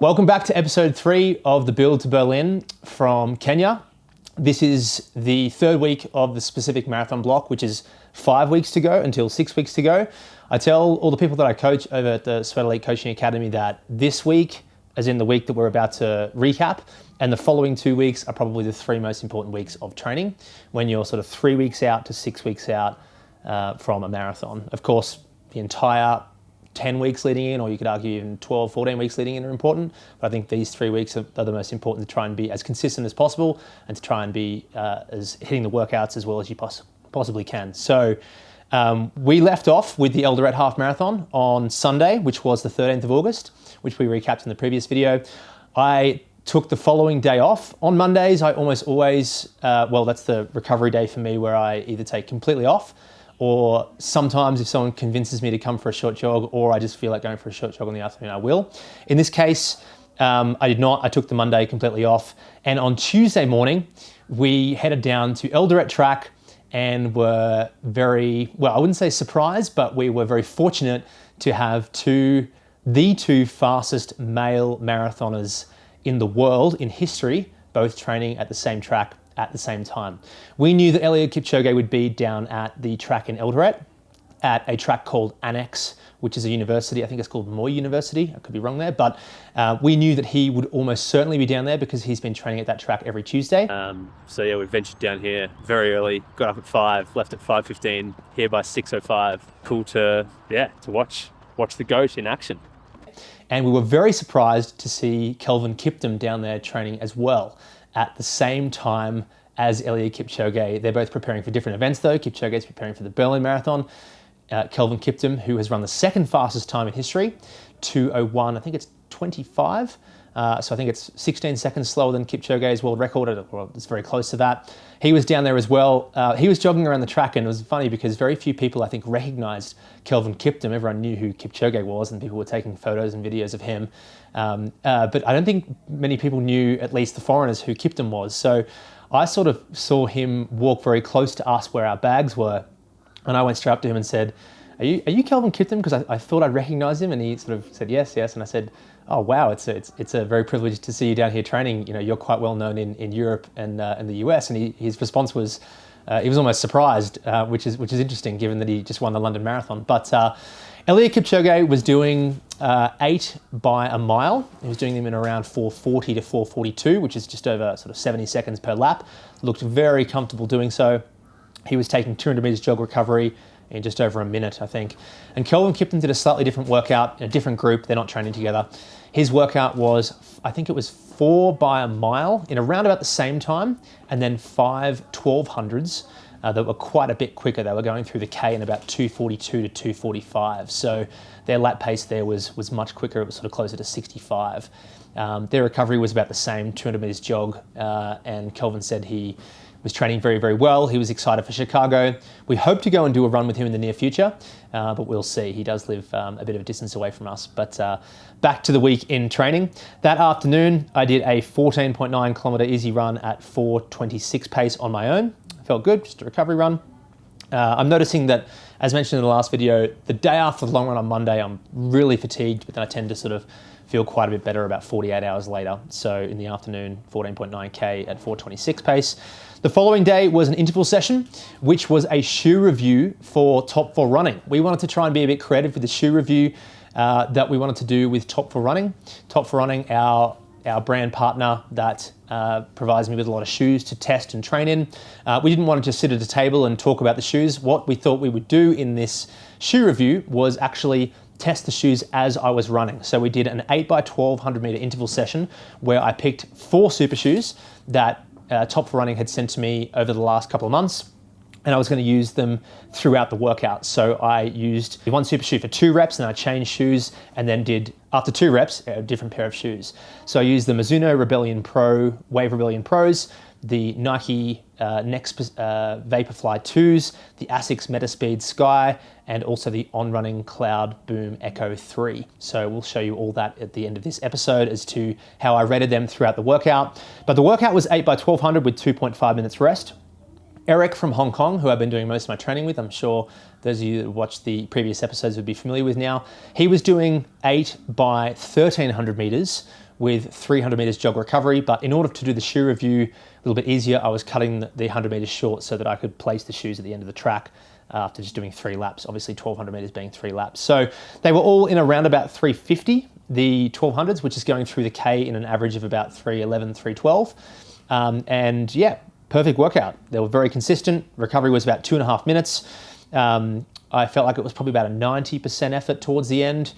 Welcome back to episode 3 of the Build to Berlin from Kenya. This is the third week of the specific marathon block, which is 5 weeks to go until 6 weeks to go. I tell all the people that I coach over at the Sweat Elite Coaching Academy that this week, as in the week that we're about to recap, and the following 2 weeks are probably the 3 most important weeks of training when you're sort of 3 weeks out to 6 weeks out from a marathon. Of course, the entire 10 weeks leading in, or you could argue even 12, 14 weeks leading in are important. But I think these 3 weeks are the most important to try and be as consistent as possible and to try and be as hitting the workouts as well as you possibly can. So we left off with the Eldoret Half Marathon on Sunday, which was the 13th of August, which we recapped in the previous video. I took the following day off. On Mondays, I almost always, that's the recovery day for me where I either take completely off, or sometimes if someone convinces me to come for a short jog, or I just feel like going for a short jog in the afternoon, I will. In this case, I did not. I took the Monday completely off. And on Tuesday morning, we headed down to Eldoret Track and were very, I wouldn't say surprised, but we were very fortunate to have the two fastest male marathoners in the world, in history, both training at the same track at the same time. We knew that Eliud Kipchoge would be down at the track in Eldoret at a track called Annex, which is a university. I think it's called Moy University. I could be wrong there, but we knew that he would almost certainly be down there because he's been training at that track every Tuesday. We ventured down here very early, got up at 5, left at 5:15, here by 6:05. Cool to watch the GOAT in action. And we were very surprised to see Kelvin Kiptum down there training as well at the same time as Eliud Kipchoge. They're both preparing for different events though. Kipchoge is preparing for the Berlin Marathon. Kelvin Kiptum, who has run the second fastest time in history, 2:01, I think it's 25. So I think it's 16 seconds slower than Kipchoge's world record, or it's very close to that. He was down there as well. He was jogging around the track, and it was funny because very few people, I think, recognized Kelvin Kiptum. Everyone knew who Kipchoge was, and people were taking photos and videos of him. But I don't think many people knew, at least the foreigners, who Kiptum was. So I sort of saw him walk very close to us where our bags were, and I went straight up to him and said, are you Kelvin Kiptum? Because I thought I'd recognize him. And he sort of said, yes. And I said, oh, wow, it's a very privilege to see you down here training. You know, you're quite well known in Europe and the US. And his response was, he was almost surprised, which is interesting given that he just won the London Marathon. But Eliud Kipchoge was doing 8 by a mile. He was doing them in around 4:40 to 4:42, which is just over sort of 70 seconds per lap. Looked very comfortable doing so. He was taking 200 meters jog recovery in just over a minute, I think. And Kelvin Kiptum did a slightly different workout in a different group. They're not training together. His workout was, I think it was 4 by a mile in around about the same time, and then 5 1200s that were quite a bit quicker. They were going through the K in about 2:42 to 2:45. So their lap pace there was much quicker. It was sort of closer to 65. Their recovery was about the same, 200 meters jog, and Kelvin said he was training very, very well. He was excited for Chicago. We hope to go and do a run with him in the near future, but we'll see. He does live a bit of a distance away from us. But back to the week in training. That afternoon, I did a 14.9 kilometer easy run at 4:26 pace on my own. Felt good, just a recovery run. I'm noticing that, as mentioned in the last video, the day after the long run on Monday, I'm really fatigued, but then I tend to sort of feel quite a bit better about 48 hours later. So in the afternoon, 14.9K at 4:26 pace. The following day was an interval session, which was a shoe review for Top 4 Running. We wanted to try and be a bit creative with the shoe review that we wanted to do with Top 4 Running. Top 4 Running, our brand partner that provides me with a lot of shoes to test and train in. We didn't want to just sit at a table and talk about the shoes. What we thought we would do in this shoe review was actually test the shoes as I was running. So we did an 8 by 1200 meter interval session where I picked 4 super shoes that Top 4 Running had sent to me over the last couple of months, and I was going to use them throughout the workout. So I used one super shoe for 2 reps, and then I changed shoes, and then did, after 2 reps, a different pair of shoes. So I used the Mizuno Rebellion Pro, Wave Rebellion Pros, the Nike Next Vaporfly 2s, the Asics Metaspeed Sky, and also the On Running Cloud Boom Echo 3. So we'll show you all that at the end of this episode as to how I rated them throughout the workout. But the workout was 8 by 1200 with 2.5 minutes rest. Eric from Hong Kong, who I've been doing most of my training with, I'm sure those of you that watched the previous episodes would be familiar with now. He was doing 8 by 1300 meters with 300 meters jog recovery, but in order to do the shoe review a little bit easier, I was cutting the 100 meters short so that I could place the shoes at the end of the track after just doing 3 laps, obviously 1200 meters being 3 laps. So they were all in around about 350, the 1200s, which is going through the K in an average of about 311, 312. And yeah, perfect workout. They were very consistent. Recovery was about 2.5 minutes. I felt like it was probably about a 90% effort towards the end.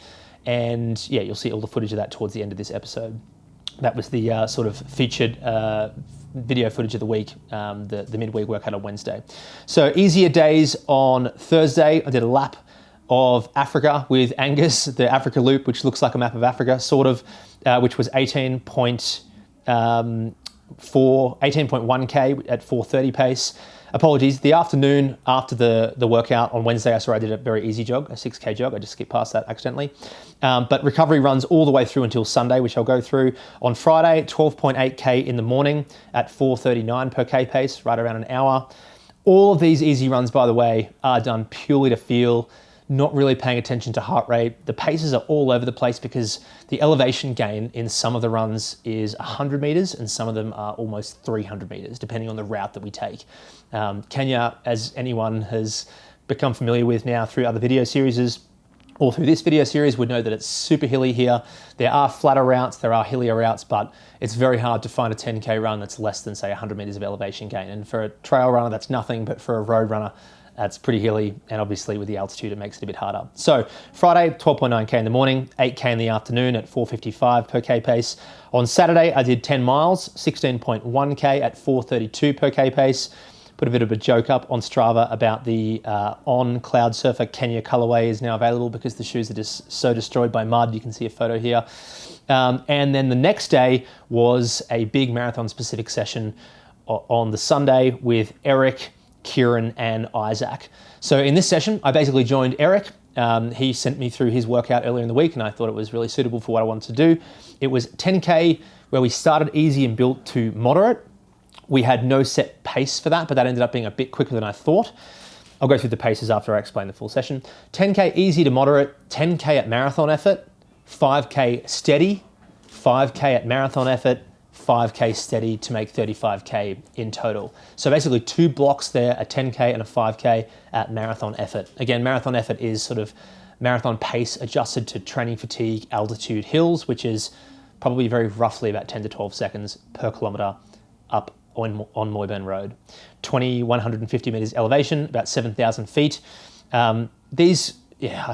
And yeah, you'll see all the footage of that towards the end of this episode. That was the sort of featured video footage of the week, the midweek workout on Wednesday. So easier days on Thursday. I did a lap of Africa with Angus, the Africa Loop, which looks like a map of Africa, sort of, which was 18.1K at 4:30 pace. Apologies, the afternoon after the workout on Wednesday, I did a very easy jog, a 6K jog. I just skipped past that accidentally. But recovery runs all the way through until Sunday, which I'll go through. On Friday, 12.8K in the morning at 4:39 per K pace, right around an hour. All of these easy runs, by the way, are done purely to feel, not really paying attention to heart rate. The paces are all over the place because the elevation gain in some of the runs is 100 meters and some of them are almost 300 meters, depending on the route that we take. Kenya, as anyone has become familiar with now through other video series or through this video series, would know that it's super hilly here. There are flatter routes, there are hillier routes, but it's very hard to find a 10K run that's less than, say, 100 meters of elevation gain. And for a trail runner, that's nothing, but for a road runner, that's pretty hilly, and obviously with the altitude, it makes it a bit harder. So Friday, 12.9K in the morning, 8K in the afternoon at 4:55 per K pace. On Saturday, I did 10 miles, 16.1K at 4:32 per K pace. Put a bit of a joke up on Strava about the On Cloud Surfer Kenya colorway is now available because the shoes are just so destroyed by mud. You can see a photo here. And then the next day was a big marathon specific session on the Sunday with Eric, Kieran and Isaac. So in this session, I basically joined Eric. He sent me through his workout earlier in the week and I thought it was really suitable for what I wanted to do. It was 10K where we started easy and built to moderate. We had no set pace for that, but that ended up being a bit quicker than I thought. I'll go through the paces after I explain the full session. 10K easy to moderate, 10K at marathon effort, 5K steady, 5K at marathon effort, 5K steady to make 35K in total. So basically 2 blocks there, a 10K and a 5K at marathon effort. Again, marathon effort is sort of marathon pace adjusted to training fatigue, altitude, hills, which is probably very roughly about 10 to 12 seconds per kilometer up on Moyburn Road. 2,150 meters elevation, about 7,000 feet. I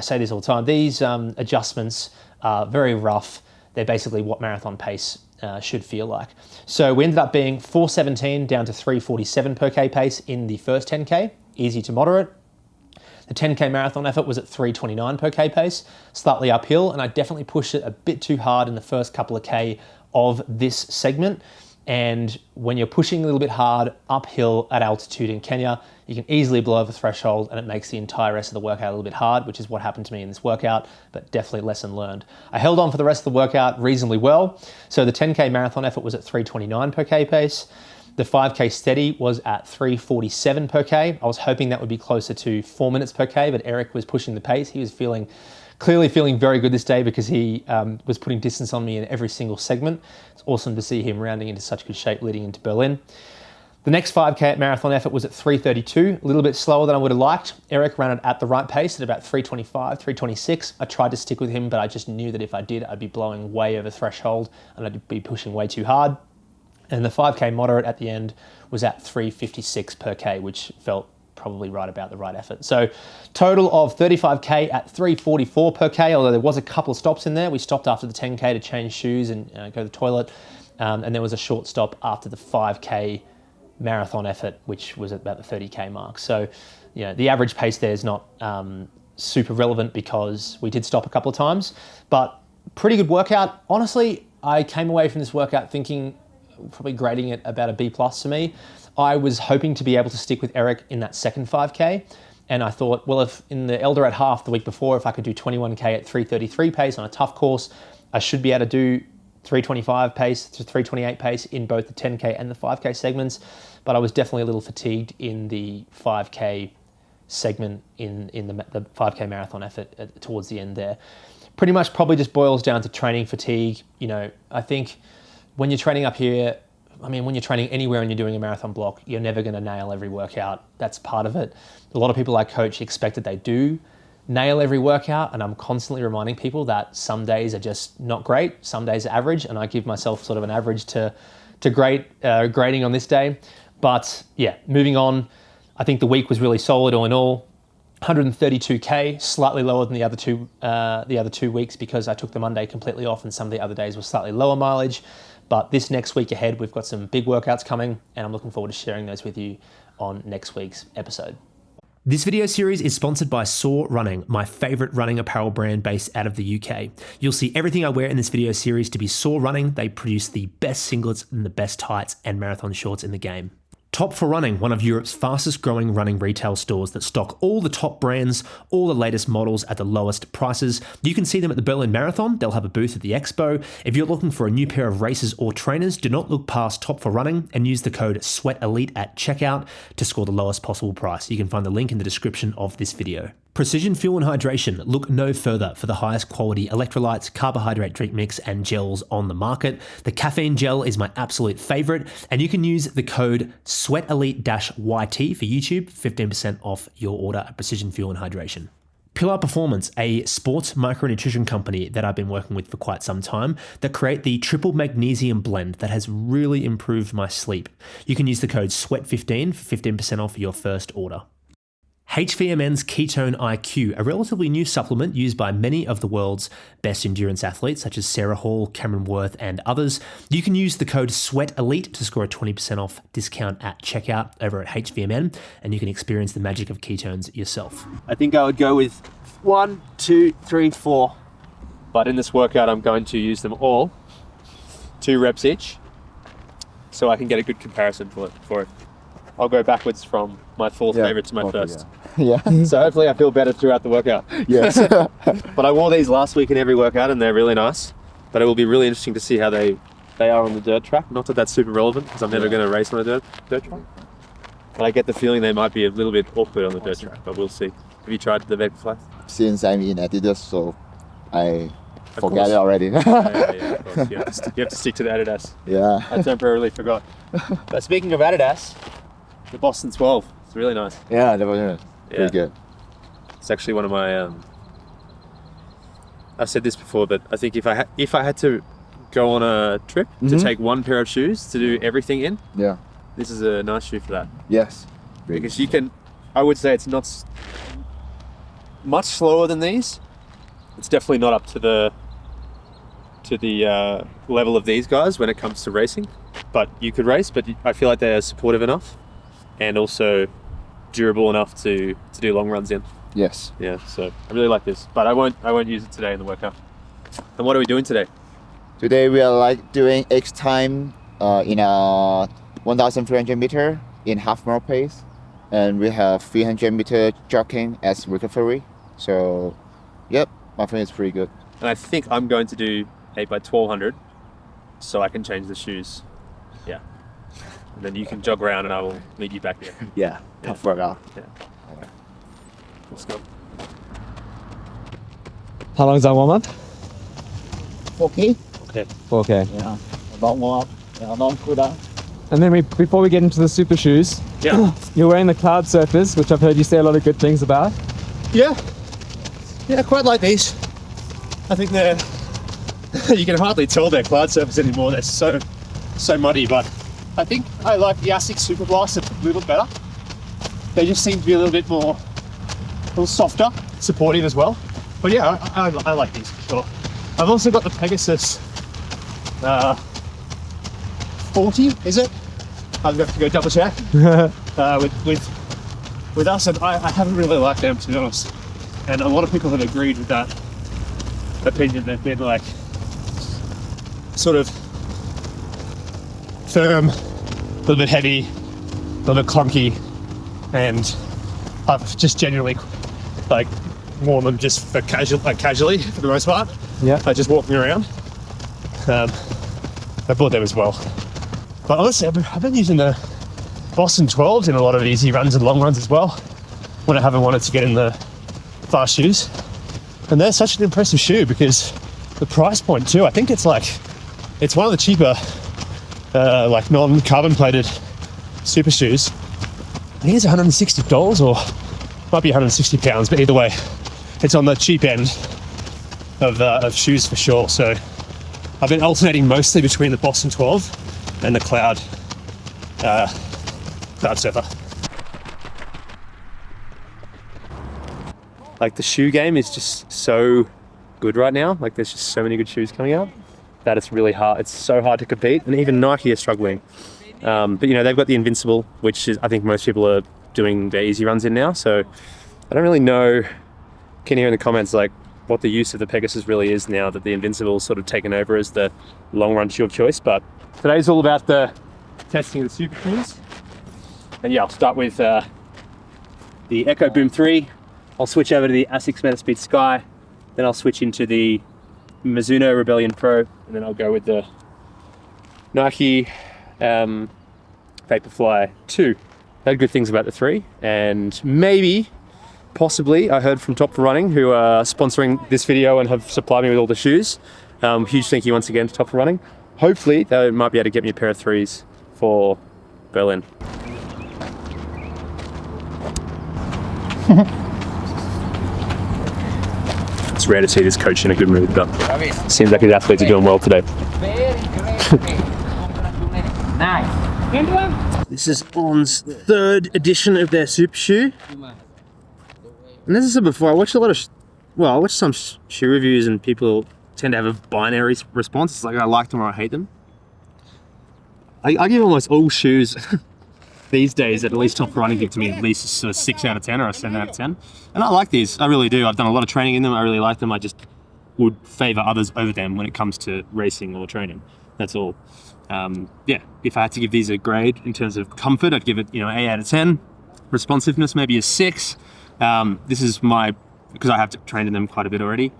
say this all the time, these adjustments are very rough. They're basically what marathon pace should feel like. So we ended up being 4:17 down to 3:47 per K pace in the first 10K, easy to moderate. The 10K marathon effort was at 3:29 per K pace, slightly uphill, and I definitely pushed it a bit too hard in the first couple of K of this segment. And when you're pushing a little bit hard uphill at altitude in Kenya, you can easily blow over the threshold and it makes the entire rest of the workout a little bit hard, which is what happened to me in this workout, but definitely lesson learned. I held on for the rest of the workout reasonably well. So the 10K marathon effort was at 3:29 per K pace. The 5K steady was at 3:47 per K. I was hoping that would be closer to 4 minutes per K, but Eric was pushing the pace. He was clearly feeling very good this day because he was putting distance on me in every single segment. It's awesome to see him rounding into such good shape leading into Berlin. The next 5K marathon effort was at 3:32, a little bit slower than I would have liked. Eric ran it at the right pace at about 3:25, 3:26. I tried to stick with him, but I just knew that if I did, I'd be blowing way over threshold and I'd be pushing way too hard. And the 5K moderate at the end was at 3:56 per K, which felt probably right about the right effort. So total of 35K at 3:44 per K, although there was a couple of stops in there. We stopped after the 10K to change shoes and go to the toilet. And there was a short stop after the 5K marathon effort, which was at about the 30K mark. So, the average pace there is not super relevant because we did stop a couple of times, but pretty good workout. Honestly, I came away from this workout thinking, probably grading it about a B+ for me. I was hoping to be able to stick with Eric in that second 5K. And I thought, well, if in the Eldoret half the week before, if I could do 21K at 3:33 pace on a tough course, I should be able to do 325 pace to 328 pace in both the 10K and the 5K segments, but I was definitely a little fatigued in the 5K segment in the 5K marathon effort towards the end there. Pretty much probably just boils down to training fatigue. You know, I think when you're training up here, I mean, when you're training anywhere and you're doing a marathon block, you're never going to nail every workout. That's part of it. A lot of people I coach expect that they do nail every workout, and I'm constantly reminding people that some days are just not great, some days are average, and I give myself sort of an average to great grading on this day. But yeah, moving on, I think the week was really solid all in all. 132K, slightly lower than the other two weeks because I took the Monday completely off, and some of the other days were slightly lower mileage. But this next week ahead, we've got some big workouts coming, and I'm looking forward to sharing those with you on next week's episode. This video series is sponsored by Soar Running, my favorite running apparel brand based out of the UK. You'll see everything I wear in this video series to be Soar Running. They produce the best singlets and the best tights and marathon shorts in the game. Top for Running, one of Europe's fastest growing running retail stores that stock all the top brands, all the latest models at the lowest prices. You can see them at the Berlin Marathon. They'll have a booth at the Expo. If you're looking for a new pair of racers or trainers, do not look past Top for Running and use the code SWEATELITE at checkout to score the lowest possible price. You can find the link in the description of this video. Precision Fuel and Hydration, look no further for the highest quality electrolytes, carbohydrate drink mix, and gels on the market. The caffeine gel is my absolute favorite, and you can use the code SWEATELITE-YT for YouTube, 15% off your order at Precision Fuel and Hydration. Pillar Performance, a sports micronutrition company that I've been working with for quite some time, that create the triple magnesium blend that has really improved my sleep. You can use the code SWEAT15 for 15% off your first order. HVMN's Ketone-IQ, a relatively new supplement used by many of the world's best endurance athletes, such as Sarah Hall, Cameron Worth, and others. You can use the code SWEATELITE to score a 20% off discount at checkout over at HVMN, and you can experience the magic of ketones yourself. I think I would go with 1, 2, 3, 4. But in this workout, I'm going to use them all, 2 reps each, so I can get a good comparison for it. I'll go backwards from my fourth favorite to my first. Yeah. So hopefully I feel better throughout the workout. Yes. But I wore these last week in every workout and they're really nice. But it will be really interesting to see how they are on the dirt track. Not that that's super relevant because I'm never going to race on a dirt track. But I get the feeling they might be a little bit awkward on the dirt track, but we'll see. Have you tried the Vaporfly? Since I'm in Adidas, so I forget it already. Yeah, of course. You have to stick to the Adidas. Yeah. I temporarily forgot. But speaking of Adidas, the Boston 12. It's really nice. Yeah, that was pretty good. It's actually one of my. I've said this before, but I think if I had to go on a trip to take one pair of shoes to do everything in, this is a nice shoe for that. Yes. Because you can. I would say it's not much slower than these. It's definitely not up to the level of these guys when it comes to racing. But you could race, but I feel like they are supportive enough. And also durable enough to do long runs in. Yes. Yeah, so I really like this, but I won't use it today in the workout. And what are we doing today? Today we are doing X time in a 1,300 meter in half mile pace, and we have 300 meter jogging as recovery. So, yep, I think it's pretty good. And I think I'm going to do 8 by 1200, so I can change the shoes. Yeah. And then you can jog around and I will meet you back there. Yeah, tough workout. Yeah. Let's go. How long is that warm up? 4K? Okay. 4K. Yeah, long warm up, long cool down. And then before we get into the super shoes, you're wearing the Cloud Surfers, which I've heard you say a lot of good things about. Yeah, I quite like these. I think they're, you can hardly tell they're Cloud Surfers anymore. They're so muddy, but I think I like the Asics Super Blast a little better. They just seem to be a little softer, supportive as well. But yeah, I like these for sure. I've also got the Pegasus 40, is it? I'll have to go double check with us, and I haven't really liked them, to be honest. And a lot of people have agreed with that opinion. They've been like sort of firm, a little bit heavy, a little bit clunky, and I've just generally like worn them just for casually for the most part. Yeah. Just walking around. I bought them as well. But honestly, I've been using the Boston 12s in a lot of easy runs and long runs as well, when I haven't wanted to get in the fast shoes. And they're such an impressive shoe because the price point too, I think it's one of the cheaper like non-carbon plated super shoes. I think it's $160 or might be £160, but either way, it's on the cheap end of shoes for sure. So I've been alternating mostly between the Boston 12 and the Cloud Surfer. Like the shoe game is just so good right now. Like there's just so many good shoes coming out that it's really hard. It's so hard to compete, and even Nike are struggling. But you know, they've got the Invincible, which is, I think most people are doing their easy runs in now. So I don't really know, can hear in the comments like what the use of the Pegasus really is now that the Invincible's sort of taken over as the long run shoe of choice. But today's all about the testing of the super shoes. And yeah, I'll start with the Echo Boom 3. I'll switch over to the Asics Metaspeed Sky. Then I'll switch into the Mizuno Rebellion Pro, and then I'll go with the Nike Vaporfly 2. I had good things about the 3, and maybe, possibly, I heard from Top for Running, who are sponsoring this video and have supplied me with all the shoes. Huge thank you once again to Top for Running. Hopefully they might be able to get me a pair of 3s for Berlin. It's rare to see this coach in a good mood, but seems like his athletes are doing well today. This is On's third edition of their super shoe. And as I said before, I watched I watched some shoe reviews and people tend to have a binary response. It's like I like them or I hate them. I give almost all shoes these days, at least Top Running give to me at least a sort of 6 out of 10 or a 7 out of 10. And I like these, I really do. I've done a lot of training in them, I really like them. I just would favor others over them when it comes to racing or training. That's all. Yeah, if I had to give these a grade in terms of comfort, I'd give it, 8 out of 10. Responsiveness, maybe a 6. This is because I have trained in them quite a bit already.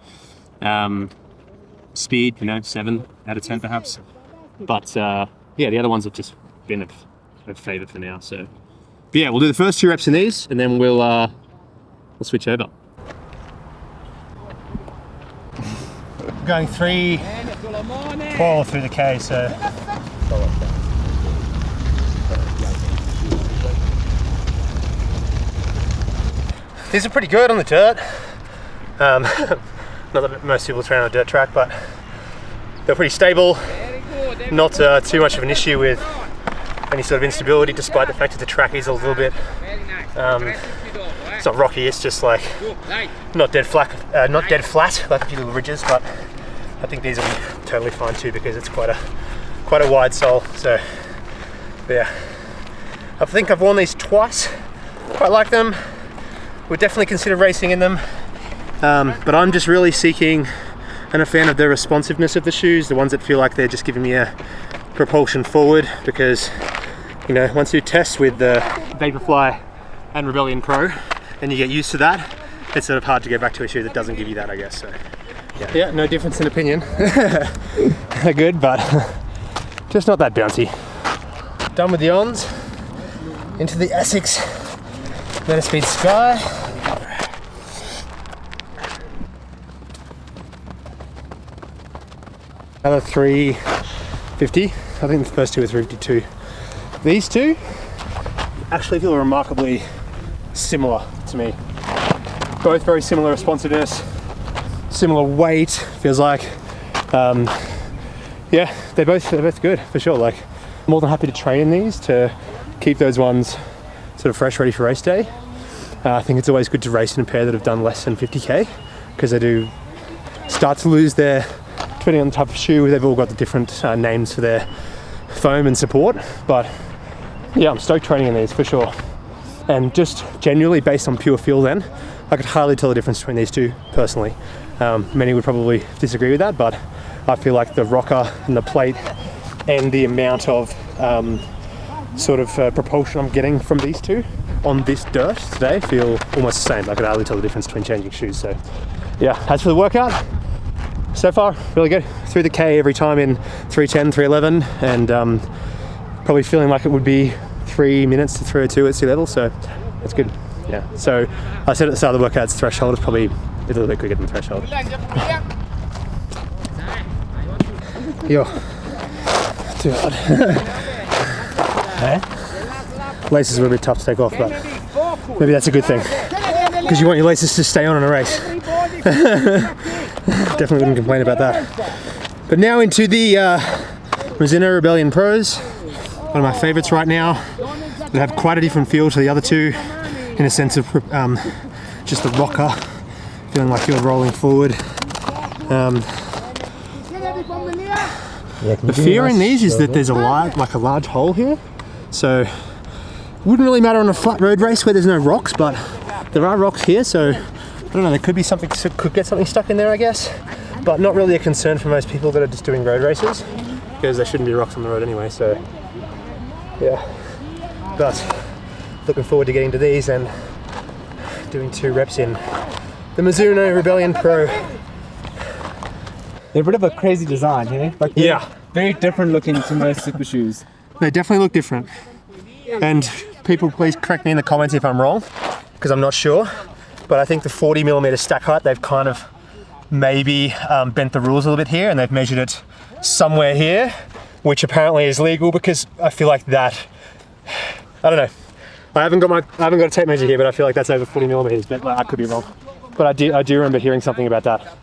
Speed, 7 out of 10 perhaps. But yeah, the other ones have just been a favour for now. So but yeah, we'll do the first 2 reps in these, and then we'll switch over. Going 3-12 through the K, so these are pretty good on the dirt. Not that most people train on a dirt track, but they're pretty stable. Not too much of an issue with any sort of instability, despite the fact that the track is a little bit it's not rocky, it's just like not dead flat like a few little ridges, but I think these will be totally fine too because it's quite a wide sole. So yeah, I think I've worn these twice, quite like them, would definitely consider racing in them, but I'm just really seeking and a fan of the responsiveness of the shoes, the ones that feel like they're just giving me a propulsion forward, because once you test with the Vaporfly and Rebellion Pro and you get used to that, it's sort of hard to go back to a shoe that doesn't give you that, I guess. So yeah, no difference in opinion. They're good, but just not that bouncy. Done with the Ons, into the Asics Metaspeed Sky. Another 350. I think the first 2 were 352. These 2 actually feel remarkably similar to me. Both very similar responsiveness, similar weight, feels like. Yeah, they're both good for sure. Like, I'm more than happy to train in these to keep those ones sort of fresh, ready for race day. I think it's always good to race in a pair that have done less than 50k, because they do start to lose their, depending on the type of shoe, they've all got the different names for their foam and support. But yeah, I'm stoked training in these for sure. And just genuinely based on pure feel then, I could hardly tell the difference between these 2 personally. Many would probably disagree with that, but I feel like the rocker and the plate and the amount of propulsion I'm getting from these 2 on this dirt today feel almost the same. I could hardly tell the difference between changing shoes. So yeah, as for the workout, So far, really good. Through the K every time in 3:10, 3:11, and probably feeling like it would be 3 minutes to 3:02 at sea level, so that's good. Yeah, so I said at the start of the workout, its threshold is probably a little bit quicker than the threshold. Yo, too hard. Laces were a bit tough to take off, but maybe that's a good thing, because you want your laces to stay on in a race. Definitely wouldn't complain about that. But now into the Mizuno Rebellion Pros, one of my favorites right now. They have quite a different feel to the other two, in a sense of just the rocker, feeling like you're rolling forward. The fear in these is that there's a large hole here, so wouldn't really matter on a flat road race where there's no rocks, but there are rocks here, so I don't know, there could be something, could get something stuck in there, I guess, but not really a concern for most people that are just doing road races, because there shouldn't be rocks on the road anyway, so yeah. But looking forward to getting to these and doing 2 reps in the Mizuno Rebellion Pro. They're a bit of a crazy design, eh? Like, yeah, very different looking to most super shoes. They definitely look different. And people, please correct me in the comments if I'm wrong, because I'm not sure. But I think the 40mm stack height, they've kind of maybe bent the rules a little bit here, and they've measured it somewhere here, which apparently is legal, because I feel like that, I don't know. I haven't got a tape measure here, but I feel like that's over 40mm, but I could be wrong. But I do remember hearing something about that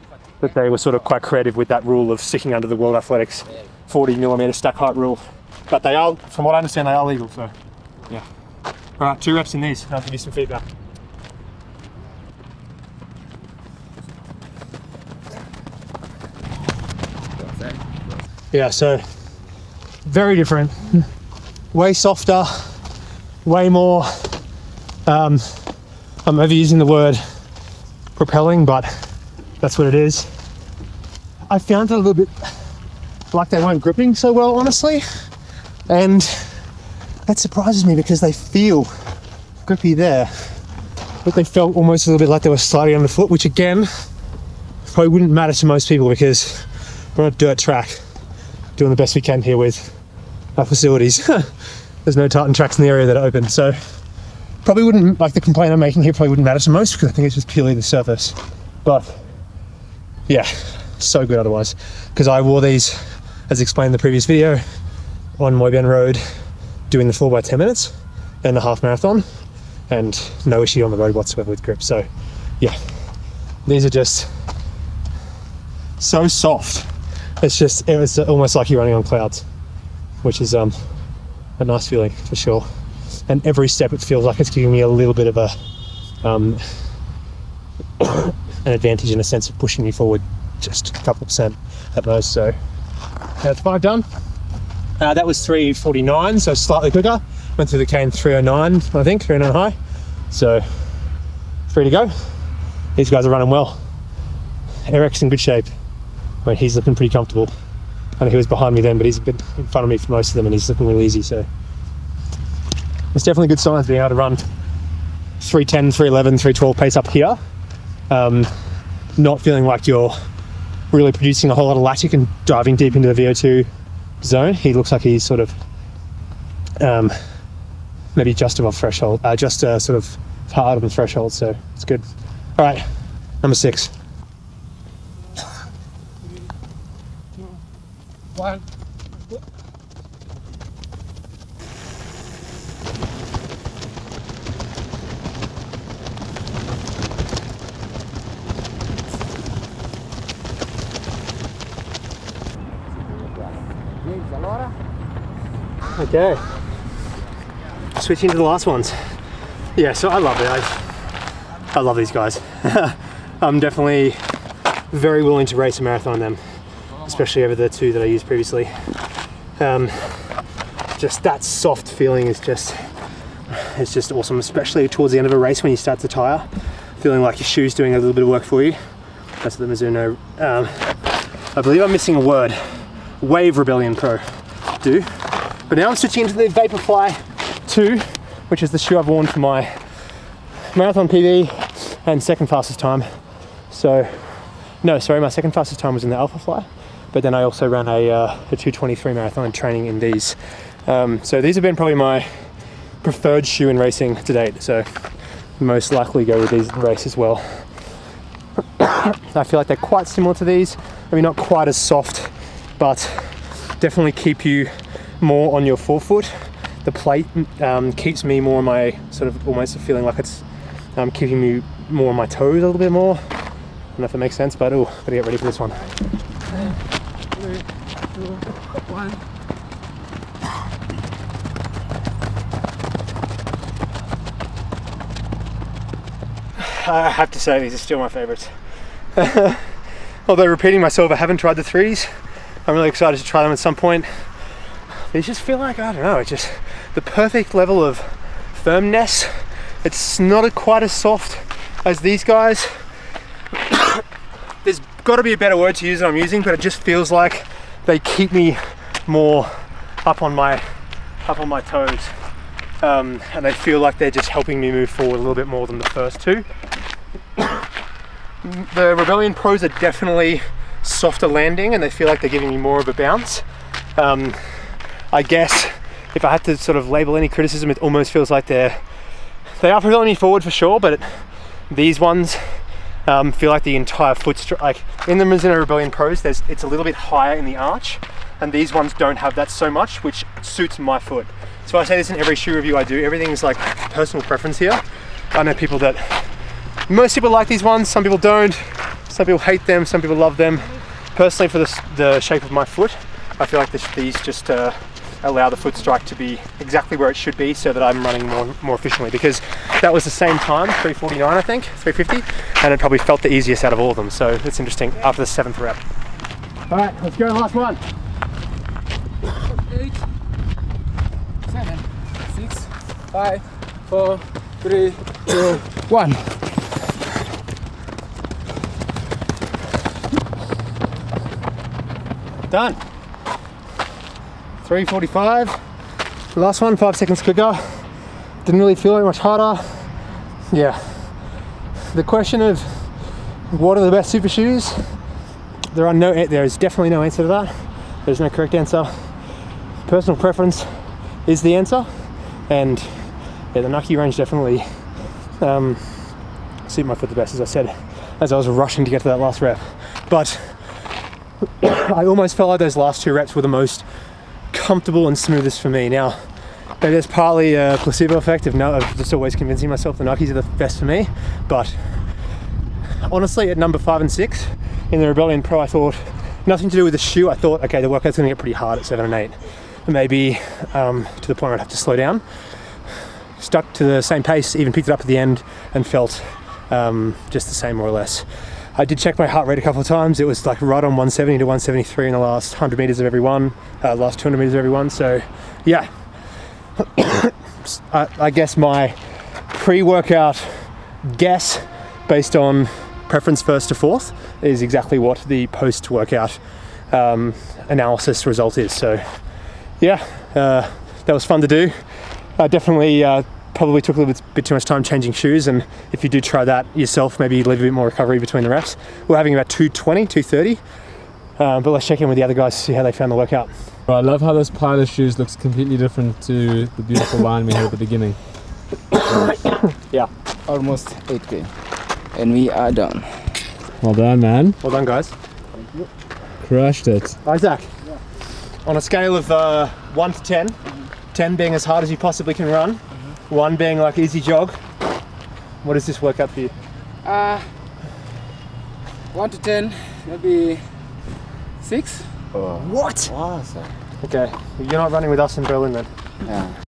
they were sort of quite creative with that rule of sticking under the World Athletics 40mm stack height rule. But they are, from what I understand, they are legal, so yeah. All right, 2 reps in these, and I'll give you some feedback. Yeah, so very different, way softer, way more, I'm overusing the word propelling, but that's what it is. I found it a little bit like they weren't gripping so well, honestly, and that surprises me because they feel grippy there, but they felt almost a little bit like they were sliding underfoot, which again probably wouldn't matter to most people because we're on a dirt track doing the best we can here with our facilities. There's no tartan tracks in the area that are open, so probably wouldn't, like the complaint I'm making here probably wouldn't matter to most because I think it's just purely the surface. But yeah, so good otherwise, because I wore these, as explained in the previous video, on Moi Ben Road doing the 4x10 minutes and the half marathon, and no issue on the road whatsoever with grip. So yeah, these are just so soft. It was almost like you're running on clouds, which is a nice feeling for sure. And every step it feels like it's giving me a little bit of a an advantage in a sense of pushing me forward just a couple % at most. So that's 5 done. That was 3:49, so slightly quicker. Went through the K in 3:09, I think, 3:09 high. So 3 to go. These guys are running well. Eric's in good shape. I mean, he's looking pretty comfortable. I know he was behind me then, but he's been in front of me for most of them, and he's looking really easy. So it's definitely good signs being able to run 3:10, 3:11, 3:12 pace up here. Not feeling like you're really producing a whole lot of lactic and diving deep into the VO2 zone. He looks like he's sort of maybe just above threshold, just sort of hard on the threshold, so it's good. All right, number 6. One. Okay, switching to the last ones. Yeah, so I love it. I love these guys. I'm definitely very willing to race a marathon on them, especially over the 2 that I used previously. Just that soft feeling is just, it's just awesome, especially towards the end of a race when you start to tire, feeling like your shoe's doing a little bit of work for you. That's what the Mizuno, I believe I'm missing a word, Wave Rebellion Pro do. But now I'm switching into the Vaporfly 2, which is the shoe I've worn for my marathon PB and second fastest time. So No, sorry, my second fastest time was in the Alpha Fly, but then I also ran a 2:23 marathon training in these. So these have been probably my preferred shoe in racing to date, so most likely go with these in race as well. I feel like they're quite similar to these, maybe not quite as soft, but definitely keep you more on your forefoot. The plate keeps me more on my sort of almost feeling like it's keeping me more on my toes a little bit more. I don't know if that makes sense, but gotta get ready for this one. 3, 2, 1. I have to say these are still my favourites. Although repeating myself, I haven't tried the 3s. I'm really excited to try them at some point. These just feel like, I don't know, it's just the perfect level of firmness. It's not quite as soft as these guys. There's got to be a better word to use than I'm using, but it just feels like they keep me more up on my toes. And they feel like they're just helping me move forward a little bit more than the first two. The Rebellion Pros are definitely softer landing, and they feel like they're giving me more of a bounce. I guess if I had to sort of label any criticism, it almost feels like they are propelling me forward for sure, but these ones feel like the entire foot like in the Mizuno Rebellion Pros, it's a little bit higher in the arch, and these ones don't have that so much, which suits my foot. So I say this in every shoe review I do. Everything is like personal preference here. I know people most people like these ones, some people don't. Some people hate them, some people love them. Personally, for the shape of my foot, I feel like these just allow the foot strike to be exactly where it should be, so that I'm running more efficiently, because that was the same time, 3:49 I think, 3:50, and it probably felt the easiest out of all of them. So it's interesting after the 7th rep. All right, let's go, last one. 8, 7, 6, 5, 4, 3, 2, 1. Done. 3:45. Last one, 5 seconds quicker. Didn't really feel it much harder. Yeah. The question of what are the best super shoes? There is definitely no answer to that. There's no correct answer. Personal preference is the answer, and yeah, the Nike range definitely suit my foot the best, as I said, as I was rushing to get to that last rep. But I almost felt like those last 2 reps were the most comfortable and smoothest for me. Now, maybe there's partly a placebo effect of just always convincing myself the Nikes are the best for me, but honestly, at number 5 and 6 in the Rebellion Pro, I thought nothing to do with the shoe. I thought, okay, the workout's gonna get pretty hard at 7 and 8, and maybe to the point where I'd have to slow down. Stuck to the same pace, even picked it up at the end, and felt just the same, more or less. I did check my heart rate a couple of times. It was like right on 170 to 173 in the last 100 meters of every one, last 200 meters of every one. So yeah, I guess my pre-workout guess based on preference 1st to 4th is exactly what the post-workout analysis result is. So yeah, that was fun to do. I definitely probably took a little bit too much time changing shoes, and if you do try that yourself, maybe leave a bit more recovery between the reps. We're having about 220, 230, but let's check in with the other guys to see how they found the workout. I love how this pile of shoes looks completely different to the beautiful line we had at the beginning. Yeah. Almost 8K. And we are done. Well done, man. Well done, guys. Crushed it. Isaac, on a scale of 1 to 10, 10 being as hard as you possibly can run, 1 being like easy jog, what is this workout for you? 1 to 10, maybe 6. What? Awesome. Okay, you're not running with us in Berlin then. Yeah.